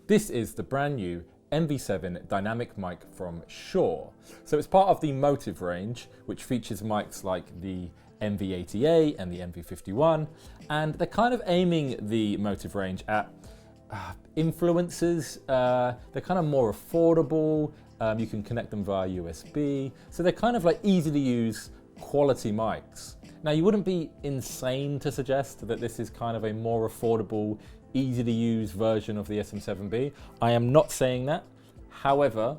This is the brand new MV7 dynamic mic from Shure. So it's part of the Motive range, which features mics like the MV88 and the MV51, and they're kind of aiming the Motive range at influencers. They're kind of more affordable. You can connect them via USB. So they're kind of like easy to use quality mics. Now, you wouldn't be insane to suggest that this is kind of a more affordable, easy to use version of the SM7B. I am not saying that. However,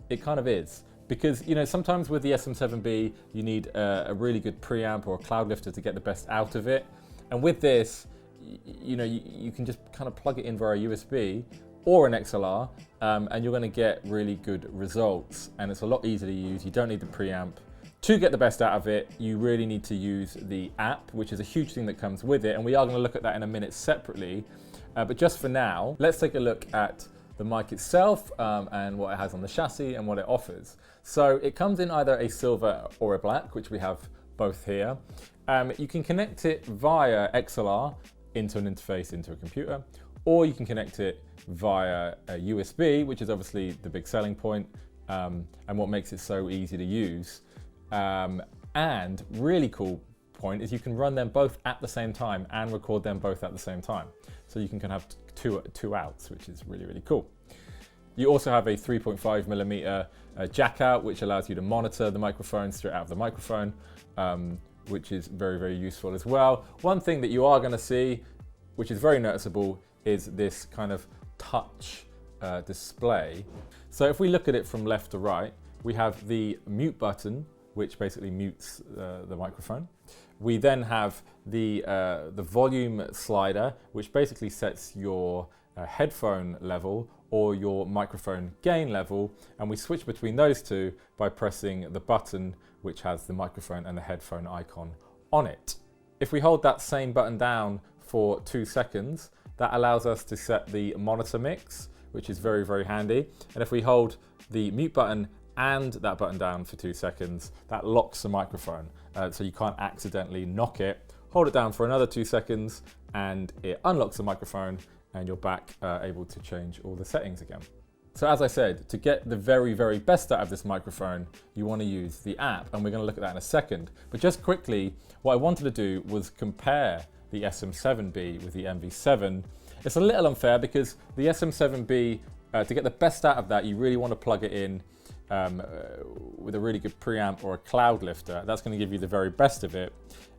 it kind of is. Because, you know, sometimes with the SM7B, you need a really good preamp or a cloud lifter to get the best out of it. And with this, you know, you can just kind of plug it in via USB or an XLR, and you're gonna get really good results. And it's a lot easier to use. You don't need the preamp. To get the best out of it, you really need to use the app, which is a huge thing that comes with it. And we are gonna look at that in a minute separately. But just for now, let's take a look at the mic itself and what it has on the chassis and what it offers. So it comes in either a silver or a black, which we have both here. You can connect it via XLR into an interface into a computer, or you can connect it via a USB, which is obviously the big selling point and what makes it so easy to use. And really cool point is you can run them both at the same time and record them both at the same time. So you can have two outs, which is really, really cool. You also have a 3.5mm jack out, which allows you to monitor the microphone straight out of the microphone, which is very, very useful as well. One thing that you are going to see, which is very noticeable, is this kind of touch display. So if we look at it from left to right, we have the mute button, which basically mutes the microphone. We then have the volume slider, which basically sets your headphone level or your microphone gain level, and we switch between those two by pressing the button which has the microphone and the headphone icon on it. If we hold that same button down for 2 seconds, that allows us to set the monitor mix, which is very, very handy. And if we hold the mute button and that button down for 2 seconds, that locks the microphone, so you can't accidentally knock it. Hold it down for another 2 seconds and it unlocks the microphone, and you're back able to change all the settings again. So as I said, to get the very, very best out of this microphone, you want to use the app, and we're going to look at that in a second. But just quickly, what I wanted to do was compare the SM7B with the MV7. It's a little unfair because the SM7B, to get the best out of that, you really want to plug it in with a really good preamp or a cloud lifter. That's going to give you the very best of it.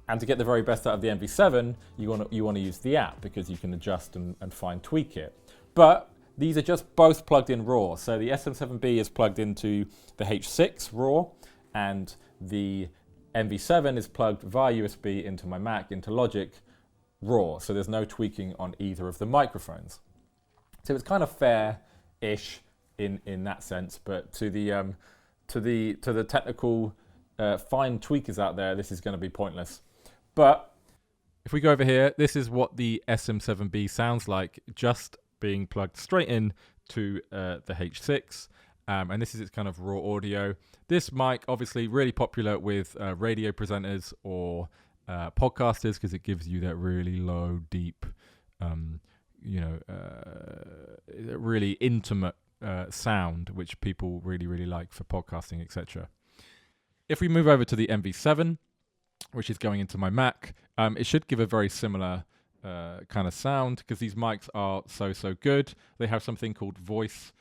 And to get the very best out of the MV7, you want to use the app because you can adjust and fine tweak it. But these are just both plugged in raw. So the SM7B is plugged into the H6 raw, and the MV7 is plugged via USB into my Mac, into Logic, raw. So there's no tweaking on either of the microphones. So it's kind of fair-ish in that sense, but to the technical fine tweakers out there, this is going to be pointless. But if we go over here, this is what the SM7B sounds like, just being plugged straight in to the H6. And this is its kind of raw audio. This mic, obviously, really popular with radio presenters or podcasters because it gives you that really low, deep, really intimate sound, which people really, really like for podcasting, etc. If we move over to the MV7, which is going into my Mac, it should give a very similar kind of sound because these mics are so good. They have something called voice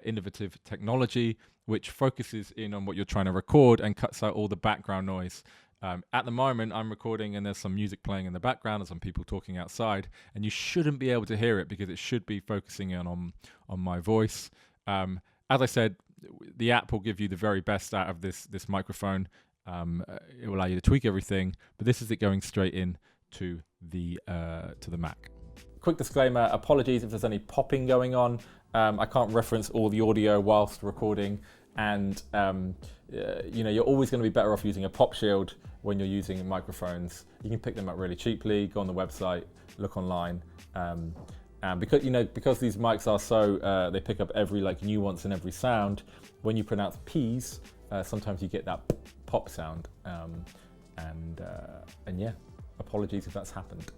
innovative technology, which focuses in on what you're trying to record and cuts out all the background noise. At the moment, I'm recording and there's some music playing in the background and some people talking outside, and you shouldn't be able to hear it because it should be focusing in on my voice. As I said, the app will give you the very best out of this microphone. It will allow you to tweak everything, but this is it going straight in to the Mac. Quick disclaimer, apologies if there's any popping going on. I can't reference all the audio whilst recording, and you're always going to be better off using a pop shield when you're using microphones. You can pick them up really cheaply, go on the website, look online. And because these mics are so, they pick up every nuance and every sound, when you pronounce P's, sometimes you get that pop sound. And yeah, apologies if that's happened.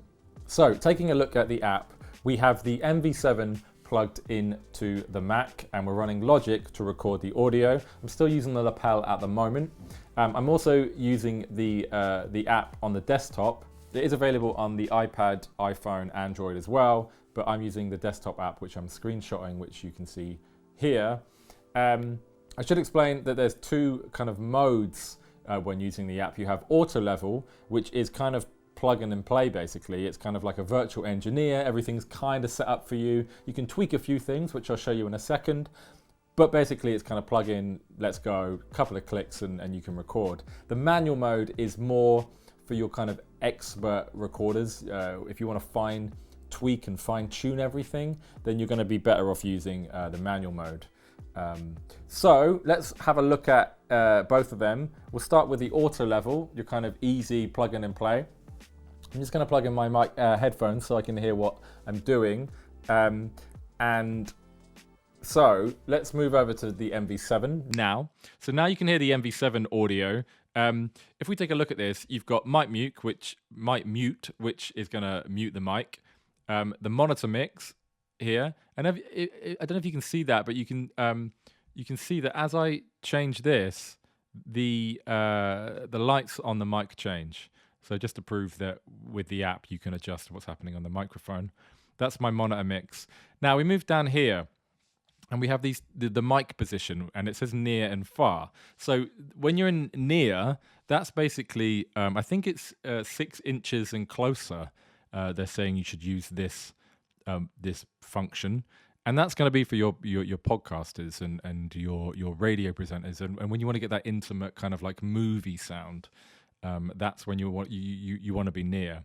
So taking a look at the app, we have the MV7 plugged into the Mac, and we're running Logic to record the audio. I'm still using the lapel at the moment. I'm also using the app on the desktop. It is available on the iPad, iPhone, Android as well, but I'm using the desktop app, which I'm screenshotting, which you can see here. I should explain that there's two kind of modes when using the app. You have auto level, which is kind of plug in and play basically. It's kind of like a virtual engineer. Everything's kind of set up for you. You can tweak a few things, which I'll show you in a second. But basically it's kind of plug in, let's go, a couple of clicks and you can record. The manual mode is more for your kind of expert recorders. If you want to tweak and fine tune everything, then you're going to be better off using the manual mode. So let's have a look at both of them. We'll start with the auto level, your kind of easy plug in and play. I'm just going to plug in my mic headphones so I can hear what I'm doing. And so let's move over to the MV7 now. So now you can hear the MV7 audio. If we take a look at this, you've got mic mute, which is going to mute the mic. The monitor mix here, and I don't know if you can see that, but you can see that as I change this, the lights on the mic change. So just to prove that with the app you can adjust what's happening on the microphone. That's my monitor mix. Now we move down here, and we have the mic position, and it says near and far. So when you're in near, that's basically I think it's 6 inches and closer. They're saying you should use this function, and that's going to be for your podcasters and your radio presenters, and when you want to get that intimate kind of like movie sound, that's when you want to be near.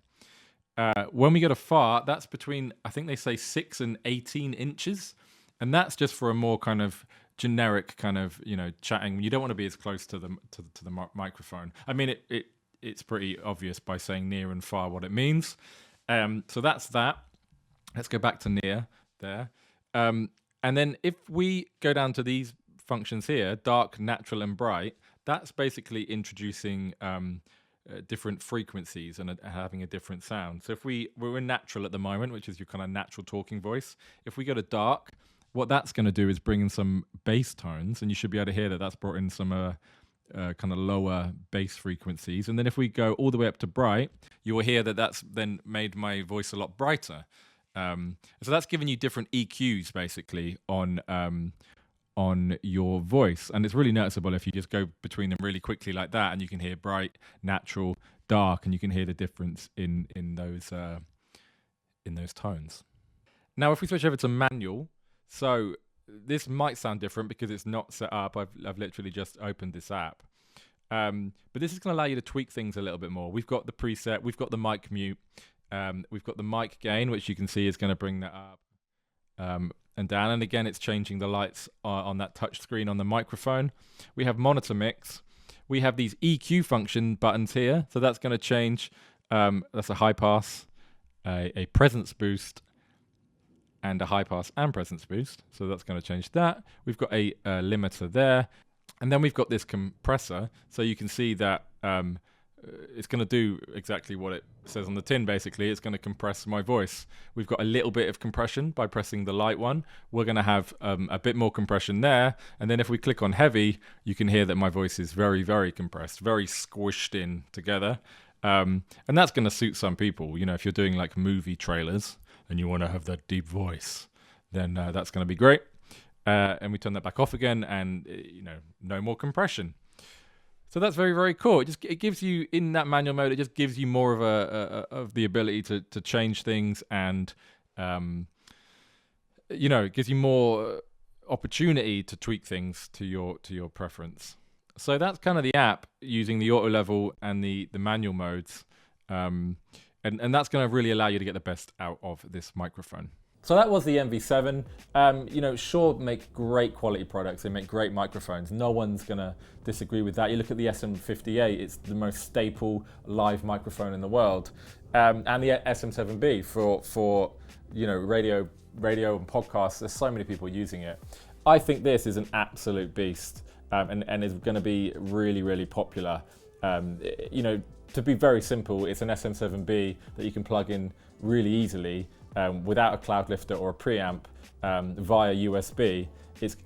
When we go to far, that's between, I think they say 6 and 18 inches, and that's just for a more kind of generic kind of chatting. You don't want to be as close to the microphone. I mean, it's pretty obvious by saying near and far what it means. So that's that. Let's go back to near there. And then if we go down to these functions here, dark, natural, and bright, that's basically introducing different frequencies and having a different sound. So if we're in natural at the moment, which is your kind of natural talking voice. If we go to dark, what that's going to do is bring in some bass tones, and you should be able to hear that that's brought in some kind of lower bass frequencies. And then if we go all the way up to bright, you will hear that that's then made my voice a lot brighter. So that's giving you different EQs basically on your voice, and it's really noticeable if you just go between them really quickly like that, and you can hear bright, natural, dark, and you can hear the difference in those tones. Now if we switch over to manual, so this might sound different because it's not set up. I've literally just opened this app. But this is going to allow you to tweak things a little bit more. We've got the preset, we've got the mic mute, we've got the mic gain, which you can see is going to bring that up and down. And again, it's changing the lights on that touch screen on the microphone. We have monitor mix. We have these EQ function buttons here. So that's going to change. That's a high pass, a presence boost, and a high pass and presence boost. So that's going to change that. We've got a limiter there. And then we've got this compressor. So you can see that it's going to do exactly what it says on the tin, basically. It's going to compress my voice. We've got a little bit of compression by pressing the light one. We're going to have a bit more compression there. And then if we click on heavy, you can hear that my voice is very, very compressed, very squished in together. And that's going to suit some people. If you're doing like movie trailers and you want to have that deep voice, then that's going to be great. And we turn that back off again, and no more compression. So that's very, very cool. It gives you, in that manual mode, it just gives you more of the ability to change things, and it gives you more opportunity to tweak things to your preference. So that's kind of the app using the auto level and the manual modes, and that's going to really allow you to get the best out of this microphone. So that was the MV7. Shure make great quality products. They make great microphones. No one's gonna disagree with that. You look at the SM58, it's the most staple live microphone in the world. And the SM7B for radio and podcasts. There's so many people using it. I think this is an absolute beast, and is gonna be really, really popular. To be very simple, it's an SM7B that you can plug in really easily. Without a cloud lifter or a preamp, via USB.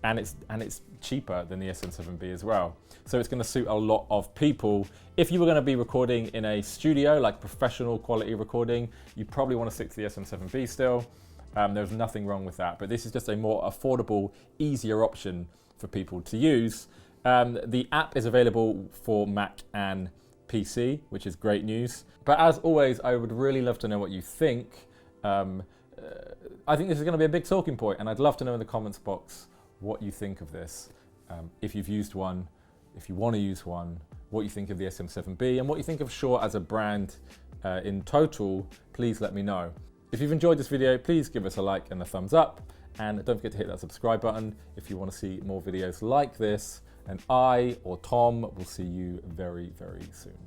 And it's cheaper than the SM7B as well. So it's going to suit a lot of people. If you were going to be recording in a studio, like professional quality recording, you probably want to stick to the SM7B still. There's nothing wrong with that, but this is just a more affordable, easier option for people to use. The app is available for Mac and PC, which is great news. But as always, I would really love to know what you think. I think this is going to be a big talking point, and I'd love to know in the comments box what you think of this. If you've used one, if you want to use one, what you think of the SM7B, and what you think of Shure as a brand in total, please let me know. If you've enjoyed this video, please give us a like and a thumbs up, and don't forget to hit that subscribe button if you want to see more videos like this, and I or Tom will see you very, very soon.